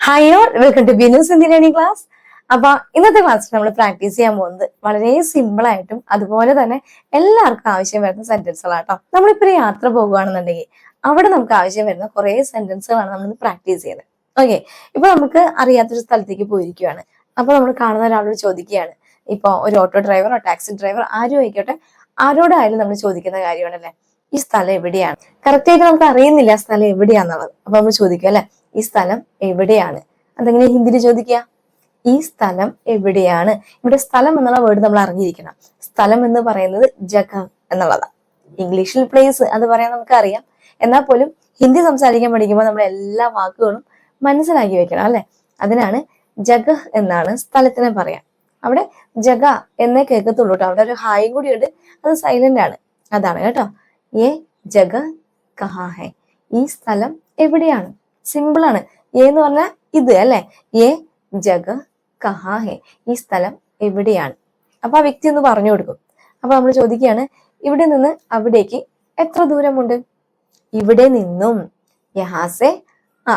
Hi all, welcome to Binu's Indian learning class. അപ്പൊ ഇന്നത്തെ ക്ലാസ്സിൽ നമ്മൾ പ്രാക്ടീസ് ചെയ്യാൻ പോകുന്നത് വളരെ സിമ്പിൾ ആയിട്ടും അതുപോലെ തന്നെ എല്ലാവർക്കും ആവശ്യം വരുന്ന സെന്റൻസുകളാട്ടോ. നമ്മളിപ്പോ ഒരു യാത്ര പോകുകയാണെന്നുണ്ടെങ്കിൽ അവിടെ നമുക്ക് ആവശ്യം വരുന്ന കുറെ സെന്റൻസുകളാണ് നമ്മൾ പ്രാക്ടീസ് ചെയ്യുന്നത്. ഓക്കെ, ഇപ്പൊ നമുക്ക് അറിയാത്തൊരു സ്ഥലത്തേക്ക് പോയിരിക്കുകയാണ്. അപ്പൊ നമ്മൾ കാണുന്ന ഒരാളോട് ചോദിക്കുകയാണ്. ഇപ്പൊ ഒരു ഓട്ടോ ഡ്രൈവറോ ടാക്സി ഡ്രൈവർ ആരും ആയിക്കോട്ടെ, ആരോടായാലും നമ്മൾ ചോദിക്കുന്ന കാര്യമാണല്ലേ, ഈ സ്ഥലം എവിടെയാണ്? കറക്റ്റ് ആയിട്ട് നമുക്ക് അറിയുന്നില്ല സ്ഥലം എവിടെയാന്നുള്ളത്. അപ്പൊ നമ്മൾ ചോദിക്കും അല്ലെ, ഈ സ്ഥലം എവിടെയാണ്? അതെങ്ങനെ ഹിന്ദിയിൽ ചോദിക്കുക? ഈ സ്ഥലം എവിടെയാണ്? ഇവിടെ സ്ഥലം എന്നുള്ള വേർഡ് നമ്മൾ അറിഞ്ഞിരിക്കണം. സ്ഥലം എന്ന് പറയുന്നത് ജഗ എന്നുള്ളതാണ്. ഇംഗ്ലീഷിൽ പ്ലേസ് അത് പറയാൻ നമുക്ക് അറിയാം. എന്നാൽ പോലും ഹിന്ദി സംസാരിക്കാൻ പഠിക്കുമ്പോൾ നമ്മൾ എല്ലാ വാക്കുകളും മനസ്സിലാക്കി വെക്കണം അല്ലെ. അതിനാണ് ജഗ എന്നാണ് സ്ഥലത്തിനെ പറയാം. അവിടെ ജഗ എന്നേ കേൾക്കത്തുള്ളൂ കേട്ടോ. അവിടെ ഒരു ഹായും കൂടി ഉണ്ട്, അത് സൈലന്റ് ആണ്. അതാണ് കേട്ടോ. ഏ ജഗ കഹാ ഹെ? ഈ സ്ഥലം എവിടെയാണ്? സിമ്പിൾ ആണ്. എന്ന് പറഞ്ഞാൽ ഇത് അല്ലെ. ഏ ജഗ കഹാ ഹെ? ഈ സ്ഥലം എവിടെയാണ്? അപ്പൊ ആ വ്യക്തി ഒന്ന് പറഞ്ഞു കൊടുക്കും. അപ്പൊ നമ്മൾ ചോദിക്കുകയാണ്, ഇവിടെ നിന്ന് അവിടേക്ക് എത്ര ദൂരമുണ്ട്? ഇവിടെ നിന്നും യഹാസെ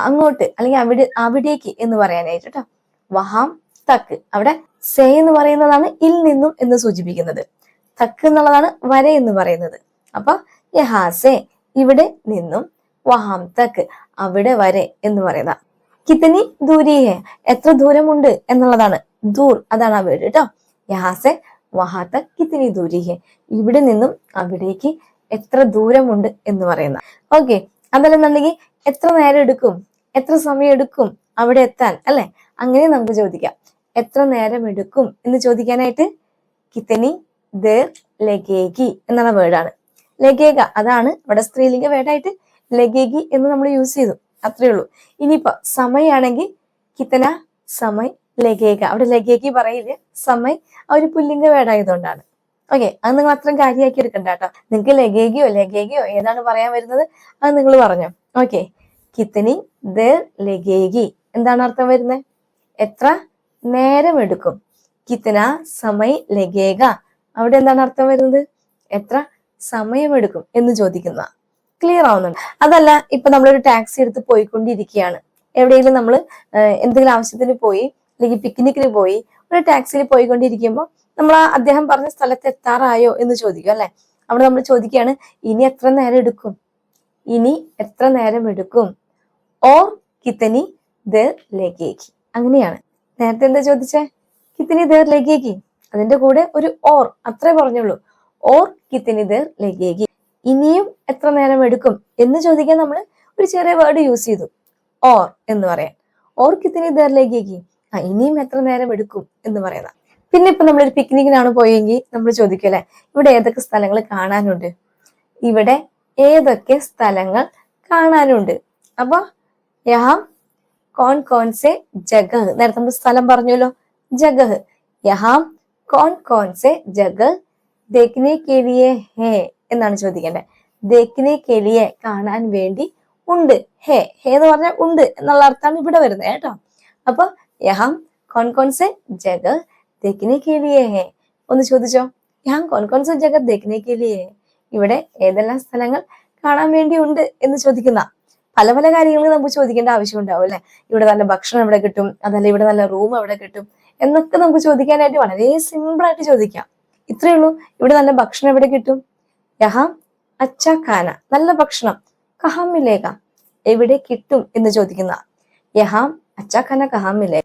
അങ്ങോട്ട് അല്ലെങ്കിൽ അവിടേക്ക് എന്ന് പറയാനായിട്ട് കേട്ടോ. വഹാം തക്ക്. അവിടെ സേ എന്ന് പറയുന്നതാണ് ഇൽ നിന്നും എന്ന് സൂചിപ്പിക്കുന്നത്. തക്ക് എന്നുള്ളതാണ് വരെ എന്ന് പറയുന്നത്. അപ്പൊ യഹാസെ ഇവിടെ നിന്നും, വഹാം തക്ക് അവിടെ വരെ എന്ന് പറയുന്ന. കിത്തനി ദൂരി ഹെ? എത്ര ദൂരമുണ്ട് എന്നുള്ളതാണ്. ദൂർ അതാണ് ആ വീട് കേട്ടോ. യഹാസെ വഹാ തക് കിത്തനി ദൂരി ഹെ? ഇവിടെ നിന്നും അവിടേക്ക് എത്ര ദൂരമുണ്ട് എന്ന് പറയുന്ന. ഓക്കെ, അതല്ലെന്നുണ്ടെങ്കിൽ എത്ര നേരം എടുക്കും, എത്ര സമയം എടുക്കും അവിടെ എത്താൻ അല്ലെ. അങ്ങനെ നമുക്ക് ചോദിക്കാം. എത്ര നേരം എടുക്കും എന്ന് ചോദിക്കാനായിട്ട് കിത്തനി ദേർ ലഗേഗി എന്നുള്ള വേർഡാണ്. ലഗേഗ അതാണ് ഇവിടെ സ്ത്രീലിംഗ വേർഡായിട്ട് ലഗേഗി എന്ന് നമ്മൾ യൂസ് ചെയ്തു. അത്രേ ഉള്ളൂ. ഇനിയിപ്പോ സമയാണെങ്കിൽ കിത്തന സമയ് ലഗേഗ. അവിടെ ലഗേഗി പറയില്ല, സമയ് ആ ഒരു പുല്ലിംഗ വേർഡായതുകൊണ്ടാണ്. ഓക്കെ, അത് നിങ്ങൾ അത്രയും കാര്യമാക്കി എടുക്കണ്ട കേട്ടോ. നിങ്ങൾക്ക് ലഗേഗിയോ ഏതാണ് പറയാൻ വരുന്നത് അത് നിങ്ങൾ പറഞ്ഞോ. ഓക്കെ, കിത്തനി ദേർ ലഗേഗി എന്താണ് അർത്ഥം വരുന്നത്? എത്ര നേരം എടുക്കും. കിത്തന സമയ് ലഗേഗ അവിടെ എന്താണ് അർത്ഥം വരുന്നത്? എത്ര സമയമെടുക്കും എന്ന് ചോദിക്കുന്ന. ക്ലിയർ ആവുന്നുണ്ട്? അതല്ല, ഇപ്പൊ നമ്മളൊരു ടാക്സി എടുത്ത് പോയിക്കൊണ്ടിരിക്കുകയാണ്. എവിടെയെങ്കിലും നമ്മൾ എന്തെങ്കിലും ആവശ്യത്തിന് പോയി അല്ലെങ്കിൽ പിക്നിക്കിന് പോയി ഒരു ടാക്സിയിൽ പോയിക്കൊണ്ടിരിക്കുമ്പോൾ നമ്മൾ അദ്ദേഹം പറഞ്ഞ സ്ഥലത്ത് എത്താറായോ എന്ന് ചോദിക്കും അല്ലെ. അവിടെ നമ്മൾ ചോദിക്കുകയാണ്, ഇനി എത്ര നേരം എടുക്കും? ഇനി എത്ര നേരം എടുക്കും? ഓർ കിത്തനി ദേർ ലഗേഗി. അങ്ങനെയാണ്. നേരത്തെ എന്താ ചോദിച്ചേ? കിത്തനി ദേർ ലഗേഗി. അതിന്റെ കൂടെ ഒരു ഓർ അത്രേ പറഞ്ഞുള്ളൂ. ഓർ കിത്തനി ദേർ ലഗേഗി. ഇനിയും എത്ര നേരം എടുക്കും എന്ന് ചോദിക്കാൻ നമ്മൾ ഒരു ചെറിയ വേർഡ് യൂസ് ചെയ്തു, ഓർ എന്ന് പറയാൻ. ഓർ കിത്തനി ദേർ ലഗേഗി. ഇനിയും എത്ര നേരം എടുക്കും എന്ന് പറയുന്ന. പിന്നെ ഇപ്പൊ നമ്മളൊരു പിക്നിക്കിനാണ് പോയെങ്കിൽ നമ്മൾ ചോദിക്കല്ലേ, ഇവിടെ ഏതൊക്കെ സ്ഥലങ്ങൾ കാണാനുണ്ട്? ഇവിടെ ഏതൊക്കെ സ്ഥലങ്ങൾ കാണാനുണ്ട്? അപ്പൊ യഹാം കോൺ കോൺ സെ ജഗഹ്. നേരത്തെ നമ്മൾ സ്ഥലം പറഞ്ഞല്ലോ, ജഗഹ്. യഹാം കോൺ കോൺ സെ ജഗഹ് ദേഖ്നെ കെ ലിയെ ഹേ എന്നാണ് ചോദിക്കേണ്ടത്. ദേഖ്നെ കെ ലിയെ കാണാൻ വേണ്ടി ഉണ്ട്. ഹേ ഹേ എന്ന് പറഞ്ഞാൽ ഉണ്ട് എന്നുള്ള അർത്ഥമാണ് ഇവിടെ വരുന്നത് കേട്ടോ. അപ്പൊ യഹാം കോൺ കോൺ സെ ജഗഹ് ദേഖ്നെ കെ ലിയെ ഹേ. ഒന്ന് ചോദിച്ചോ, യഹാം കോൺ കോൺ സെ ജഗഹ് ദേഖ്നെ കെ ലിയെ ഹേ? ഇവിടെ ഏതെല്ലാം സ്ഥലങ്ങൾ കാണാൻ വേണ്ടി ഉണ്ട് എന്ന് ചോദിക്കുന്ന. പല പല കാര്യങ്ങൾ നമുക്ക് ചോദിക്കേണ്ട ആവശ്യം ഉണ്ടാവും അല്ലെ. ഇവിടെ നല്ല ഭക്ഷണം എവിടെ കിട്ടും, അതല്ല ഇവിടെ നല്ല റൂം എവിടെ കിട്ടും എന്നൊക്കെ നമുക്ക് ചോദിക്കാനായിട്ട് വളരെ സിമ്പിൾ ആയിട്ട് ചോദിക്കാം. ഇത്രയേ ഉള്ളൂ. ഇവിടെ നല്ല ഭക്ഷണം എവിടെ കിട്ടും? യഹാം അച്ഛാ ഖാന. നല്ല ഭക്ഷണം. കഹാം മിലേഗ? എവിടെ കിട്ടും എന്ന് ചോദിക്കുന്ന. യഹാം അച്ഛാ ഖാന കഹാം മിലേഗ?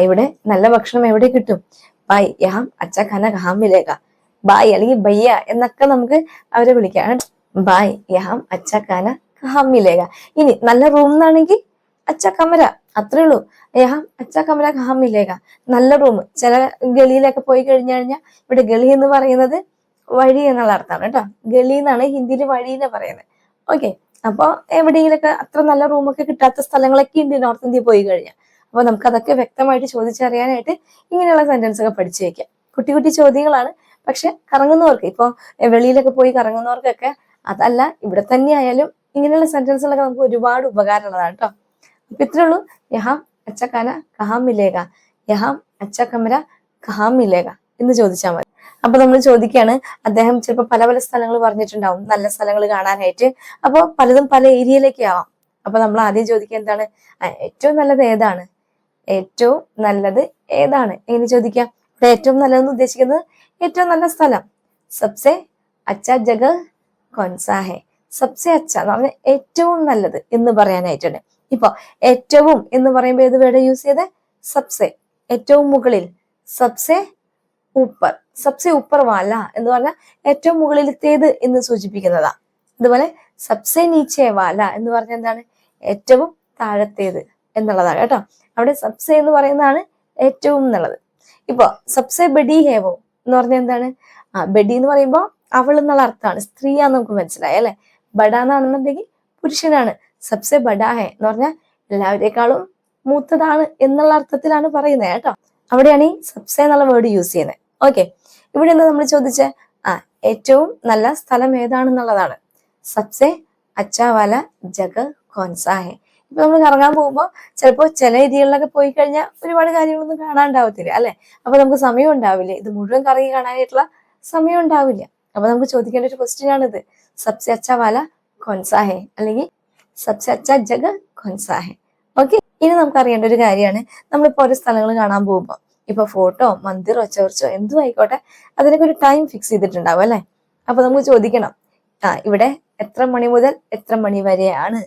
ഇവിടെ നല്ല ഭക്ഷണം എവിടെ കിട്ടും? ബായ് യഹാം അച്ഛാ ഖാന കഹാം മിലേഗ? ബായ് അല്ലെങ്കിൽ ബയ്യ എന്നൊക്കെ നമുക്ക് അവരെ വിളിക്കാം. ബായ് യഹാം അച്ഛാ ഖാന കഹാം മിലേഗ. ഇനി നല്ല റൂം എന്നാണെങ്കിൽ അച്ഛാ കമര. അത്രേ ഉള്ളൂ. യഹാം അച്ഛാ കമര കഹാം മിലേഗ? നല്ല റൂം. ചില ഗളിയിലൊക്കെ പോയി കഴിഞ്ഞു കഴിഞ്ഞാൽ ഇവിടെ ഗളി എന്ന് പറയുന്നത് വഴി എന്നുള്ള അർത്ഥമാണ് കേട്ടോ. ഗളി എന്നാണ് ഹിന്ദിയിൽ വഴിനെ പറയുന്നത്. ഓക്കെ, അപ്പൊ എവിടെയെങ്കിലൊക്കെ അത്ര നല്ല റൂമൊക്കെ കിട്ടാത്ത സ്ഥലങ്ങളൊക്കെ ഉണ്ട് നോർത്ത് ഇന്ത്യയിൽ പോയി കഴിഞ്ഞാൽ. അപ്പൊ നമുക്ക് അതൊക്കെ വ്യക്തമായിട്ട് ചോദിച്ചറിയാനായിട്ട് ഇങ്ങനെയുള്ള സെന്റൻസ് ഒക്കെ പഠിച്ചു വെക്കാം. കുട്ടി കുട്ടി ചോദ്യങ്ങളാണ്, പക്ഷെ കറങ്ങുന്നവർക്ക്, ഇപ്പൊ വെളിയിലൊക്കെ പോയി കറങ്ങുന്നവർക്കൊക്കെ അതല്ല ഇവിടെ തന്നെ ആയാലും ഇങ്ങനെയുള്ള സെന്റൻസുകളൊക്കെ നമുക്ക് ഒരുപാട് ഉപകാരമുള്ളതാണ് കേട്ടോ. അപ്പൊ ഇത്രേ ഉള്ളൂ. യഹാം അച്ഛാ ഖാന കഹാം മിലേഗ? യഹാം അച്ഛാ കമര കഹാം മിലേഗ എന്ന് ചോദിച്ചാൽ മതി. അപ്പൊ നമ്മൾ ചോദിക്കുകയാണ്, അദ്ദേഹം ചിലപ്പോൾ പല പല സ്ഥലങ്ങൾ പറഞ്ഞിട്ടുണ്ടാവും നല്ല സ്ഥലങ്ങൾ കാണാനായിട്ട്. അപ്പൊ പലതും പല ഏരിയയിലേക്ക് ആവാം. അപ്പൊ നമ്മൾ ആദ്യം ചോദിക്കുക എന്താണ്, ഏറ്റവും നല്ലത് ഏതാണ്? ഏറ്റവും നല്ലത് ഏതാണ് എങ്ങനെ ചോദിക്കാം. ഇവിടെ ഏറ്റവും നല്ലതെന്ന് ഉദ്ദേശിക്കുന്നത് ഏറ്റവും നല്ല സ്ഥലം. സബ്സെ അച്ഛാ ജഗ കോൺസാ ഹെ. സബ്സെ അച്ഛ എന്ന് പറഞ്ഞാൽ ഏറ്റവും നല്ലത് എന്ന് പറയാനായിട്ടുണ്ട്. ഇപ്പൊ ഏറ്റവും എന്ന് പറയുമ്പോൾ ഏത് വേർഡ് യൂസ് ചെയ്തേ? സബ്സെ. ഏറ്റവും മുകളിൽ. സബ്സെ ഊപ്പർ. സബ്സെ ഊപ്പർ വാല എന്ന് പറഞ്ഞാൽ ഏറ്റവും മുകളിലത്തേത് എന്ന് സൂചിപ്പിക്കുന്നതാ. അതുപോലെ സബ്സെ നീച്ചെ വാല എന്ന് പറഞ്ഞാൽ എന്താണ്? ഏറ്റവും താഴത്തേത് എന്നുള്ളതാണ് കേട്ടോ. അവിടെ സബ്സെ എന്ന് പറയുന്നതാണ് ഏറ്റവും എന്നുള്ളത്. ഇപ്പൊ സബ്സെ ബഡി ഹേവോ എന്ന് പറഞ്ഞാൽ എന്താണ്? ബഡി എന്ന് പറയുമ്പോൾ അവൾ എന്നുള്ള അർത്ഥമാണ്, സ്ത്രീയാന്ന് നമുക്ക് മനസ്സിലായി അല്ലെ. ബഡാന്നാണെന്നുണ്ടെങ്കിൽ പുരുഷനാണ്. സബ്സെ ബഡാ ഹെ എന്ന് പറഞ്ഞാൽ എല്ലാവരെക്കാളും മൂത്തതാണ് എന്നുള്ള അർത്ഥത്തിലാണ് പറയുന്നത് കേട്ടോ. അവിടെയാണ് ഈ സബ്സെ എന്നുള്ള വേർഡ് യൂസ് ചെയ്യുന്നത്. ഓക്കെ, ഇവിടെ എന്താ നമ്മൾ ചോദിച്ചേ? ഏറ്റവും നല്ല സ്ഥലം ഏതാണെന്നുള്ളതാണ്. സബ്സെ അച്ഛാ വാല ജഗ കോൺസാ ഹെ. ഇപ്പൊ നമ്മൾ കറങ്ങാൻ പോകുമ്പോൾ ചിലപ്പോൾ ചില ഏരിയകളിലൊക്കെ പോയി കഴിഞ്ഞാൽ ഒരുപാട് കാര്യങ്ങളൊന്നും കാണാണ്ടാവത്തില്ല അല്ലെ. അപ്പൊ നമുക്ക് സമയം ഉണ്ടാവില്ല, ഇത് മുഴുവൻ കറങ്ങി കാണാനായിട്ടുള്ള സമയം ഉണ്ടാവില്ല. അപ്പൊ നമുക്ക് ചോദിക്കേണ്ട ഒരു ക്വസ്റ്റ്യൻ ആണിത്. സബ്സെ അച്ഛാ വാല കോൺസാ ഹെ അല്ലെങ്കിൽ സബ്സെ അച്ഛാ ജഗ കോൺസാ ഹെ. ഓക്കെ, ഇനി നമുക്ക് അറിയേണ്ട ഒരു കാര്യമാണ്, നമ്മളിപ്പോ ഓരോ സ്ഥലങ്ങൾ കാണാൻ പോകുമ്പോൾ ഇപ്പൊ ഫോട്ടോ, മന്ദിറോ, ചർച്ചോ എന്തും ആയിക്കോട്ടെ, അതിനൊക്കെ ഒരു ടൈം ഫിക്സ് ചെയ്തിട്ടുണ്ടാവും അല്ലെ. അപ്പൊ നമുക്ക് ചോദിക്കണം, ഇവിടെ എത്ര മണി മുതൽ എത്ര മണി വരെയാണ്?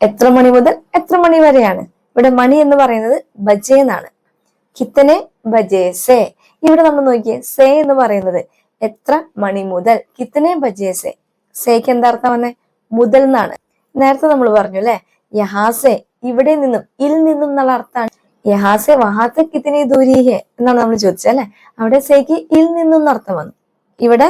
എത്ര മണി മുതൽ എത്ര മണി വരെയാണ്? ഇവിടെ മണി എന്ന് പറയുന്നത് ബജേ എന്നാണ്. കിത്തനെ ബജേ സേ. ഇവിടെ നമ്മൾ നോക്കിയേ, സേ എന്ന് പറയുന്നത് എത്ര മണി മുതൽ. കിത്തനെ ബജേ സേ. സേക്ക് എന്താ അർത്ഥം വന്നേ? മുതൽ എന്നാണ്. നേരത്തെ നമ്മൾ പറഞ്ഞു അല്ലെ, യഹാസെ ഇവിടെ നിന്നും, ഇൽ നിന്നും എന്നുള്ള അർത്ഥമാണ്. യഹാസെ വഹാത്തെ കിത്തനെ ദൂരി ഹെ എന്നാണ് നമ്മൾ ചോദിച്ചത് അല്ലെ. അവിടെ സേക്ക് ഇൽ നിന്നും അർത്ഥം വന്നു. ഇവിടെ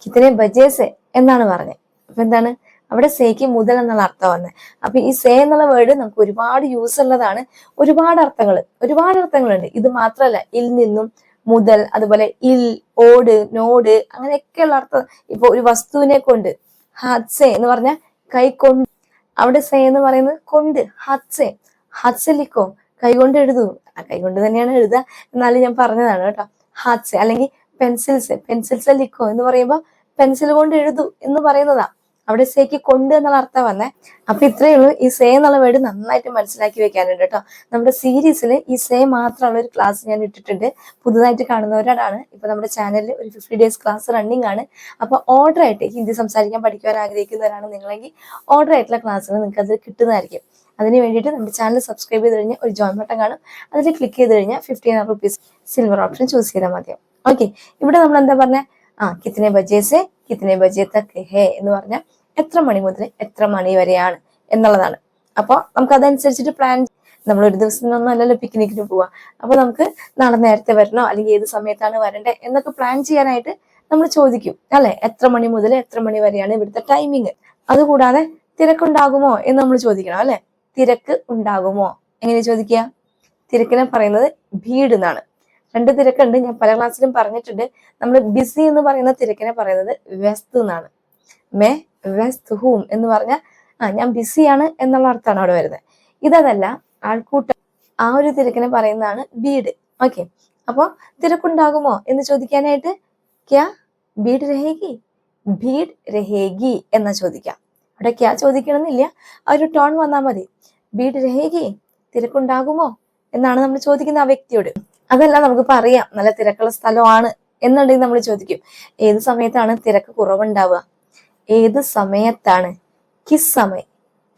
കിത്തനെ ബജേ സേ എന്നാണ് പറഞ്ഞത്. അപ്പൊ എന്താണ്? അവിടെ സേക്ക് മുതൽ എന്നുള്ള അർത്ഥം വന്നത്. അപ്പൊ ഈ സേ എന്നുള്ള വേർഡ് നമുക്ക് ഒരുപാട് യൂസ് ഉള്ളതാണ്. ഒരുപാട് അർത്ഥങ്ങളുണ്ട്. ഇത് മാത്രമല്ല, ഇൽ നിന്നും, മുതൽ, അതുപോലെ ഇൽ, ഓട്, നോട്, അങ്ങനെയൊക്കെയുള്ള അർത്ഥം. ഇപ്പൊ ഒരു വസ്തുവിനെ കൊണ്ട്, ഹാത്സെ എന്ന് പറഞ്ഞാൽ കൈ കൊണ്ട്. അവിടെ സേ എന്ന് പറയുന്നത് കൊണ്ട്. ഹാത്സെ. ഹാത്സെ ലിക്കോ, കൈകൊണ്ട് എഴുതൂ. കൈകൊണ്ട് തന്നെയാണ് എഴുതുക, എന്നാലും ഞാൻ പറഞ്ഞതാണ് കേട്ടോ. ഹാത്സെ അല്ലെങ്കിൽ പെൻസിൽസ്. പെൻസിൽസ് ലിക്കോ എന്ന് പറയുമ്പോൾ പെൻസിൽ കൊണ്ട് എഴുതൂ എന്ന് പറയുന്നതാ. അവിടെ സേക്ക് കൊണ്ട് എന്നുള്ള അർത്ഥം വന്നേ. അപ്പൊ ഇത്രയേ ഉള്ളൂ. ഈ സേ എന്നുള്ള വേർഡ് നന്നായിട്ട് മനസ്സിലാക്കി വെക്കാനുണ്ട് കേട്ടോ. നമ്മുടെ സീരീസിൽ ഈ സേ മാത്രമുള്ള ഒരു ക്ലാസ് ഞാൻ ഇട്ടിട്ടുണ്ട്. പുതുതായിട്ട് കാണുന്നവരോടാണ്. ഇപ്പൊ നമ്മുടെ ചാനലിൽ ഒരു 50 days ക്ലാസ് റണ്ണിങ് ആണ്. അപ്പൊ ഓർഡർ ആയിട്ട് ഹിന്ദി സംസാരിക്കാൻ പഠിക്കുവാൻ ആഗ്രഹിക്കുന്നവരാണ് നിങ്ങളെങ്കിൽ ഓർഡർ ആയിട്ടുള്ള ക്ലാസ്സുകൾ നിങ്ങൾക്ക് അത് കിട്ടുന്നതായിരിക്കും. അതിന് വേണ്ടിയിട്ട് നമ്മുടെ ചാനൽ സബ്സ്ക്രൈബ് ചെയ്ത് കഴിഞ്ഞാൽ ഒരു ജോയിൻ ബട്ടൺ കാണും. അതിൽ ക്ലിക്ക് ചെയ്ത് കഴിഞ്ഞാൽ 15 rupees സിൽവർ ഓപ്ഷൻ ചൂസ് ചെയ്താൽ മതിയോ. ഓക്കെ, ഇവിടെ നമ്മൾ എന്താ പറഞ്ഞ, കിത്തനെ ബജേ സേ കിത്തനെ ബജേ തക് ഹേ എന്ന് പറഞ്ഞാൽ എത്ര മണി മുതൽ എത്ര മണി വരെയാണ് എന്നുള്ളതാണ്. അപ്പൊ നമുക്ക് അതനുസരിച്ചിട്ട് പ്ലാൻ. നമ്മൾ ഒരു ദിവസം അല്ലല്ലോ പിക്നിക്കിന് പോവാ. അപ്പൊ നമുക്ക് നാളെ നേരത്തെ വരണോ അല്ലെങ്കിൽ ഏത് സമയത്താണ് വരണ്ടേ എന്നൊക്കെ പ്ലാൻ ചെയ്യാനായിട്ട് നമ്മൾ ചോദിക്കും അല്ലെ. എത്ര മണി മുതൽ എത്ര മണി വരെയാണ് ഇവിടുത്തെ ടൈമിങ്. അതുകൂടാതെ തിരക്കുണ്ടാകുമോ എന്ന് നമ്മൾ ചോദിക്കണം അല്ലെ. തിരക്ക് ഉണ്ടാകുമോ എങ്ങനെ ചോദിക്കുക? തിരക്കിനെ പറയുന്നത് ഭീഡ് എന്നാണ്. 2 തിരക്കുണ്ട്, ഞാൻ പല ക്ലാസ്സിലും പറഞ്ഞിട്ടുണ്ട്. നമ്മൾ ബിസി എന്ന് പറയുന്ന തിരക്കിനെ പറയുന്നത് വ്യസ്ത് എന്നാണ്. മേ വ്യസ്ത് ഹൂം എന്ന് പറഞ്ഞാൽ ഞാൻ ബിസിയാണ് എന്നുള്ള അർത്ഥമാണ് അവിടെ വരുന്നത്. ഇതല്ല, ആൾക്കൂട്ടം, ആ ഒരു തിരക്കിനെ പറയുന്നതാണ് ഭീഡ്. ഓക്കെ, അപ്പൊ തിരക്കുണ്ടാകുമോ എന്ന് ചോദിക്കാനായിട്ട് ക്യാ ഭീഡ് രഹേഗി, ഭീഡ് രഹേഗി എന്നാ ചോദിക്കാം. അവിടെ ക്യാ ചോദിക്കണമെന്നില്ല, ആ ഒരു ടോൺ വന്നാൽ മതി. ഭീഡ് രഹേഗി, തിരക്കുണ്ടാകുമോ എന്നാണ് നമ്മൾ ചോദിക്കുന്ന ആ വ്യക്തിയോട്. അതല്ല, നമുക്കിപ്പോ അറിയാം നല്ല തിരക്കുള്ള സ്ഥലമാണ് എന്നുണ്ടെങ്കിൽ നമ്മൾ ചോദിക്കും, ഏത് സമയത്താണ് തിരക്ക് കുറവുണ്ടാവുക? ഏത് സമയത്താണ്? കിസ് സമയ്,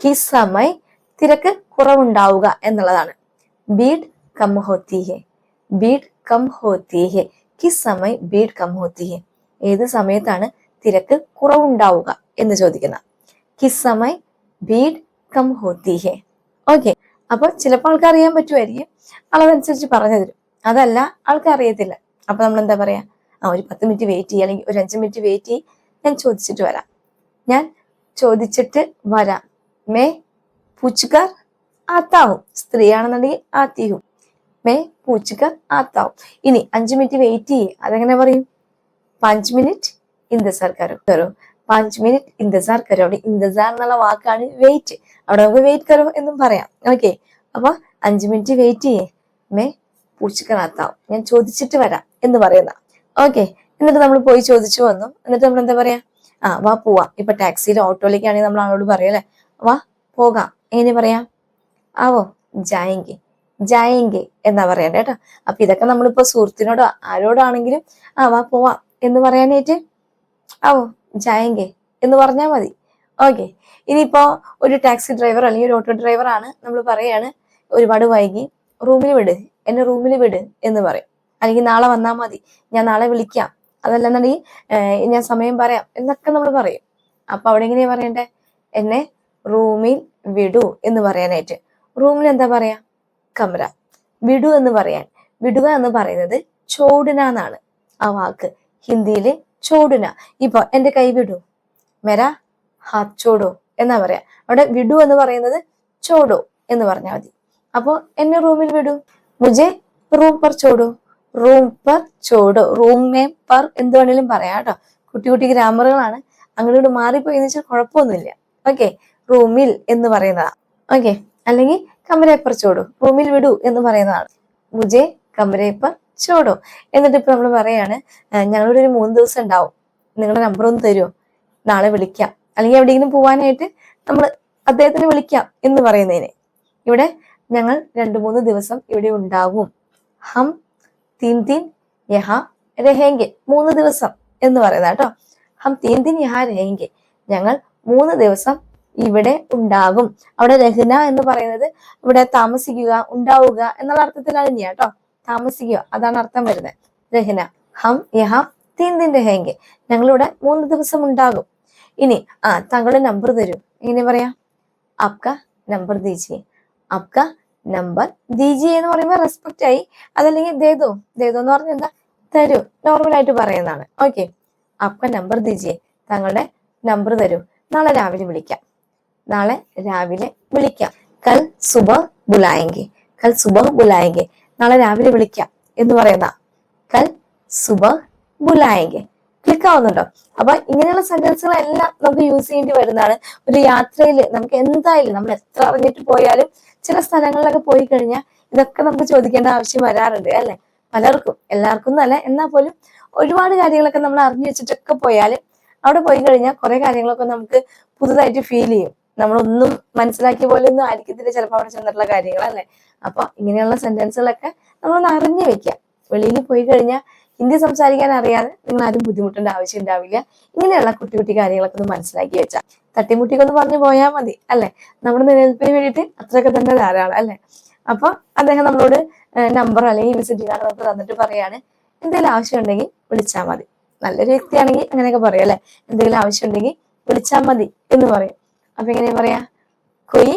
കിസ് സമയ് തിരക്ക് കുറവുണ്ടാവുക എന്നുള്ളതാണ്. ഭീഡ് കം ഹോത്തി ഹെ, ഭീഡ് കം ഹോത്തി ഹെ, കിസ് സമയ് ഭീഡ് കം ഹോത്തി ഹെ. ഏത് സമയത്താണ് തിരക്ക് കുറവുണ്ടാവുക എന്ന് ചോദിക്കുന്ന. കിസ് സമയ് ഭീഡ് കം ഹോത്തി ഹെ. ഓക്കെ, അപ്പൊ ചിലപ്പോൾ ആൾക്ക് അറിയാൻ പറ്റുമായിരിക്കും, അളവനുസരിച്ച് പറഞ്ഞു തരും. അതല്ല, ആൾക്ക് അറിയത്തില്ല. അപ്പൊ നമ്മൾ എന്താ പറയാ? ഒരു 10 മിനിറ്റ് വെയിറ്റ് ചെയ്യുക, അല്ലെങ്കിൽ ഒരു 5 മിനിറ്റ് വെയിറ്റ് ചെയ്യും, ഞാൻ ചോദിച്ചിട്ട് വരാം. ഞാൻ ചോദിച്ചിട്ട് വരാം. മേ പൂച്ചുകർ ആത്താവും. സ്ത്രീയാണെന്നുണ്ടെങ്കിൽ ആത്തിഹും. മേ പൂച്ചുകർ ആത്താവും. ഇനി 5 മിനിറ്റ് വെയിറ്റ് ചെയ്യേ, അതെങ്ങനെ പറയും? 5 മിനിറ്റ് ഇന്തസാർ കരോ. 5 മിനിറ്റ് ഇന്തസാർ കരോ. അവിടെ ഇന്തസാർ എന്നുള്ള വാക്കാണ് വെയിറ്റ്. അവിടെ നമുക്ക് വെയിറ്റ് കരോ എന്നും പറയാം. ഓക്കെ, അപ്പൊ 5 മിനിറ്റ് വെയിറ്റ് ചെയ്യേ. മേ പൂച്ചുകർ ആത്താവും, ഞാൻ ചോദിച്ചിട്ട് വരാം എന്ന് പറയുന്ന. ഓക്കെ, എന്നിട്ട് നമ്മൾ പോയി ചോദിച്ചു വന്നു. എന്നിട്ട് നമ്മൾ എന്താ പറയാ? വാ പോവാം. ഇപ്പൊ ടാക്സിയിലോ ഓട്ടോയിലേക്ക് ആണെങ്കിൽ നമ്മൾ ആളോട് പറയാം അല്ലെ, വാ പോകാം. എങ്ങനെ പറയാം? ആവോ ജായെങ്കി, ജായെങ്കെ എന്നാ പറയണ്ടേ കേട്ടോ. അപ്പൊ ഇതൊക്കെ നമ്മളിപ്പോ സുഹൃത്തിനോടോ ആരോടാണെങ്കിലും വാ പോവാം എന്ന് പറയാനായിട്ട് ആവോ ജായെങ്കെ എന്ന് പറഞ്ഞാൽ മതി. ഓക്കെ. ഇനിയിപ്പോ ഒരു ടാക്സി ഡ്രൈവർ അല്ലെങ്കിൽ ഒരു ഓട്ടോ ഡ്രൈവർ ആണ്, നമ്മൾ പറയാണ് ഒരുപാട് വൈകി, റൂമിൽ വിട്, എന്നെ റൂമിൽ വിട് എന്ന് പറയും. അല്ലെങ്കിൽ നാളെ വന്നാൽ മതി, ഞാൻ നാളെ വിളിക്കാം, അതല്ലെന്നുണ്ടെങ്കിൽ ഞാൻ സമയം പറയാം എന്നൊക്കെ നമ്മൾ പറയും. അപ്പൊ അവിടെ എങ്ങനെയാ പറയണ്ടേ? എന്നെ റൂമിൽ വിടൂ എന്ന് പറയാനായിട്ട് റൂമിൽ എന്താ പറയാ? കമര. വിടു എന്ന് പറയാൻ, വിടുക എന്ന് പറയുന്നത് ചോടുന എന്നാണ് ആ വാക്ക്, ഹിന്ദിയില് ചോടുന. ഇപ്പൊ എന്റെ കൈ വിടൂ, മെരാ ഹാത്ത് ചോടോ എന്നാ പറയാ. അവിടെ വിടു എന്ന് പറയുന്നത് ചോടോ എന്ന് പറഞ്ഞാൽ മതി. അപ്പൊ എന്നെ റൂമിൽ വിടൂ, മുജെ റൂം പർ ചോടോ, റൂം പർ ചോടോ, റൂം മേ പർ എന്ത് വേണേലും പറയാം കേട്ടോ. കുട്ടി കുട്ടി ഗ്രാമറുകളാണ്, അങ്ങോട്ട് മാറിപ്പോയി എന്ന് വെച്ചാൽ കുഴപ്പമൊന്നുമില്ല. ഓക്കെ. റൂമിൽ എന്ന് പറയുന്നതാ. ഓക്കെ. അല്ലെങ്കിൽ കമരെ പർ ചോടോ, റൂമിൽ വിടൂ എന്ന് പറയുന്നതാണ്. മുജെ കമരെ പർ ചോടോ. എന്നിട്ട് ഇപ്പൊ നമ്മൾ പറയാണ് ഞങ്ങളുടെ ഒരു 3 ദിവസം ഉണ്ടാവും, നിങ്ങളുടെ നമ്പർ ഒന്ന് തരുമോ, നാളെ വിളിക്കാം. അല്ലെങ്കിൽ എവിടെയെങ്കിലും പോവാനായിട്ട് നമ്മൾ അദ്ദേഹത്തിന് വിളിക്കാം എന്ന് പറയുന്നതിന് ഇവിടെ ഞങ്ങൾ 2-3 ദിവസം ഇവിടെ ഉണ്ടാവും. ഹം തീൻ തീൻ യഹാ രഹേങ്കെ, 3 ദിവസം എന്ന് പറയുന്നത് കേട്ടോ. ഹം തീൻ തീൻ യഹാ രഹേങ്കെ, ഞങ്ങൾ 3 ദിവസം ഇവിടെ ഉണ്ടാകും. അവിടെ രഹന എന്ന് പറയുന്നത് ഇവിടെ താമസിക്കുക, ഉണ്ടാവുക എന്നുള്ള അർത്ഥത്തിലാണ് ഇനി കേട്ടോ. താമസിക്കുക അതാണ് അർത്ഥം വരുന്നത്. രഹന. ഹം യഹാ തീൻ ദിൻ രഹേങ്കെ, ഞങ്ങളിവിടെ 3 ദിവസം ഉണ്ടാകും. ഇനി താങ്കളുടെ നമ്പർ തരൂ, എങ്ങനെ പറയാ? ആപ്ക നമ്പർ ദീജിയെ, ആപ്ക നമ്പർ ദീജിയെ എന്ന് പറയുമ്പോൾ റെസ്പെക്റ്റ് ആയി. അതല്ലെങ്കിൽ ദേദോ, ദേദോ എന്ന് പറഞ്ഞാൽ എന്താ? തരൂ, നോർമലായിട്ട് പറയുന്നതാണ്. ഓക്കെ. ആപ്ക നമ്പർ ദീജിയെ, താങ്കളുടെ നമ്പർ തരൂ, നാളെ രാവിലെ വിളിക്കാം, നാളെ രാവിലെ വിളിക്കാം. കൽ സുബ ബുലായെങ്കെ, കൽ സുബ ബുലായെങ്കെ, നാളെ രാവിലെ വിളിക്കാം എന്ന് പറയുന്ന കൽ സുബ ബുലായെങ്കെ. ക്ലിക്ക് ആവുന്നുണ്ടോ? അപ്പൊ ഇങ്ങനെയുള്ള സെന്റൻസുകളെല്ലാം നമുക്ക് യൂസ് ചെയ്യേണ്ടി വരുന്നതാണ്. ഒരു യാത്രയിൽ നമുക്ക് എന്തായാലും, നമ്മൾ എത്ര അറിഞ്ഞിട്ട് പോയാലും ചില സ്ഥലങ്ങളിലൊക്കെ പോയി കഴിഞ്ഞാൽ ഇതൊക്കെ നമുക്ക് ചോദിക്കേണ്ട ആവശ്യം വരാറുണ്ട് അല്ലെ? പലർക്കും, എല്ലാവർക്കും എന്നല്ല, എന്നാൽ പോലും ഒരുപാട് കാര്യങ്ങളൊക്കെ നമ്മൾ അറിഞ്ഞു വെച്ചിട്ടൊക്കെ പോയാലും അവിടെ പോയി കഴിഞ്ഞാൽ കുറെ കാര്യങ്ങളൊക്കെ നമുക്ക് പുതുതായിട്ട് ഫീൽ ചെയ്യും. നമ്മളൊന്നും മനസ്സിലാക്കിയ പോലെ ഒന്നും ആയിരിക്കത്തില്ല ചിലപ്പോൾ അവിടെ ചെന്നിട്ടുള്ള കാര്യങ്ങൾ അല്ലെ? അപ്പൊ ഇങ്ങനെയുള്ള സെന്റൻസുകളൊക്കെ നമ്മളൊന്ന് അറിഞ്ഞു വെക്കാം. വെളിയിൽ പോയി കഴിഞ്ഞാൽ ഹിന്ദി സംസാരിക്കാൻ അറിയാതെ നിങ്ങൾ ആരും ബുദ്ധിമുട്ടേണ്ട ആവശ്യം ഉണ്ടാവില്ല. ഇങ്ങനെയുള്ള കുട്ടി കുട്ടി കാര്യങ്ങളൊക്കെ ഒന്ന് മനസ്സിലാക്കി വെച്ചാൽ തട്ടിമുട്ടിക്കൊന്ന് പറഞ്ഞു പോയാൽ മതി അല്ലെ? നമ്മുടെ നിലനിൽപ്പിന് വേണ്ടിയിട്ട് അത്രയൊക്കെ തന്നെ ധാരാളം അല്ലെ? അപ്പൊ അദ്ദേഹം നമ്മളോട് നമ്പർ അല്ലെങ്കിൽ വിസിറ്റിംഗ് കാർഡ് നമുക്ക് തന്നിട്ട് പറയാണ് എന്തെങ്കിലും ആവശ്യം ഉണ്ടെങ്കിൽ വിളിച്ചാൽ മതി. നല്ലൊരു വ്യക്തിയാണെങ്കിൽ അങ്ങനെയൊക്കെ പറയും അല്ലെ? എന്തെങ്കിലും ആവശ്യം ഉണ്ടെങ്കിൽ വിളിച്ചാൽ മതി എന്ന് പറയും. അപ്പൊ എങ്ങനെയാ പറയാ? കൊയ്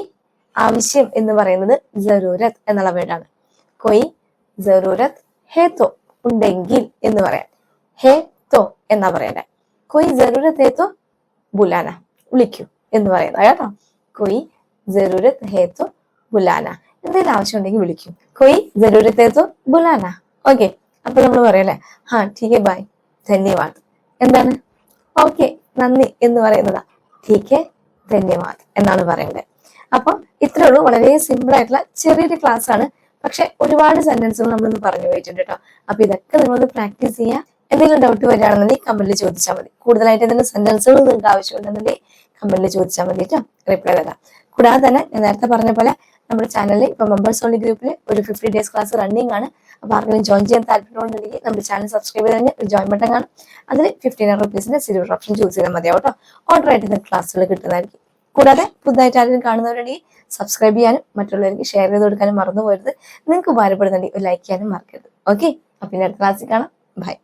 ആവശ്യം എന്ന് പറയുന്നത് ജറൂരത്ത് എന്നുള്ള വേർഡാണ്. കൊയ് ജറൂരത്ത് ഹേ തോ, ഉണ്ടെങ്കിൽ എന്ന് പറയാം. ഹേ തോ എന്നാ പറയണ്ടേ. കൊയ് ജറൂരത്ത് ഹേ തോ ബുലാന, വിളിക്കൂ എന്ന് പറയുന്നത് കേട്ടോ. കൊയ് ജറൂരത്ത് ഹേ തോ ബുലാന, എന്തെങ്കിലും ആവശ്യം ഉണ്ടെങ്കിൽ വിളിക്കൂ. കൊയ് ജറൂരത്ത് ഹേ തോ ബുലാന. ഓക്കെ. അപ്പൊ നമ്മൾ പറയല്ലേ ടീക്കെ ബൈ, ധന്യവാദ്. എന്താണ്? ഓക്കെ, നന്ദി എന്ന് പറയുന്നതാ ടീക്കെ ധന്യവാദ് എന്നാണ് പറയേണ്ടത്. അപ്പൊ ഇത്രേ ഉള്ളൂ. വളരെ സിമ്പിൾ ആയിട്ടുള്ള ചെറിയൊരു ക്ലാസ് ആണ്. പക്ഷെ ഒരുപാട് സെന്റൻസുകൾ നമ്മളൊന്ന് പറഞ്ഞു പോയിട്ടുണ്ട് കേട്ടോ. അപ്പൊ ഇതൊക്കെ നിങ്ങളൊന്ന് പ്രാക്ടീസ് ചെയ്യാം. എന്തെങ്കിലും ഡൗട്ട് വരികയാണെന്നുണ്ടെങ്കിൽ കമന്റിൽ ചോദിച്ചാൽ മതി. കൂടുതലായിട്ട് എന്തെങ്കിലും സെന്റൻസുകൾ നിങ്ങൾക്ക് ആവശ്യമുണ്ടെന്നുണ്ടെങ്കിൽ കമന്റിൽ ചോദിച്ചാൽ മതി കേട്ടോ, റിപ്ലൈ തരാം. കൂടാതെ തന്നെ ഞാൻ നേരത്തെ പറഞ്ഞ പോലെ നമ്മുടെ ചാനലിൽ ഇപ്പൊ മെമ്പേഴ്സ് ഓൺലി ഗ്രൂപ്പിൽ ഒരു 50 days ക്ലാസ് റണ്ണിങ് ആണ്. അപ്പൊ ആർക്കെങ്കിലും ജോയിൻ ചെയ്യാൻ താല്പര്യമുണ്ടെങ്കിൽ നമ്മുടെ ചാനൽ സബ്സ്ക്രൈബ് ചെയ്ത് കഴിഞ്ഞാൽ ഒരു ജോയിൻ ബട്ടൺ കാണും. അതിൽ 1500 rupees സിൽവർ ഓപ്ഷൻ ചൂസ് ചെയ്താൽ മതിയാവും കേട്ടോ. ഓർഡർ ആയിട്ട് ക്ലാസ്സുകൾ കിട്ടുന്നതായിരിക്കും. കൂടാതെ പുതുതായിട്ട് ആരെങ്കിലും കാണുന്നവരുണ്ടെങ്കിൽ സബ്സ്ക്രൈബ് ചെയ്യാനും മറ്റുള്ളവർക്ക് ഷെയർ ചെയ്ത് കൊടുക്കാനും മറന്നു പോകരുത്. നിങ്ങൾക്ക് ഉപകാരപ്പെടുന്നുണ്ടെങ്കിൽ ഒരു ലൈക്ക് ചെയ്യാനും മറക്കരുത്. ഓക്കെ. അപ്പൊ ഇനി അടുത്ത ക്ലാസ്സിൽ കാണാം. ബൈ.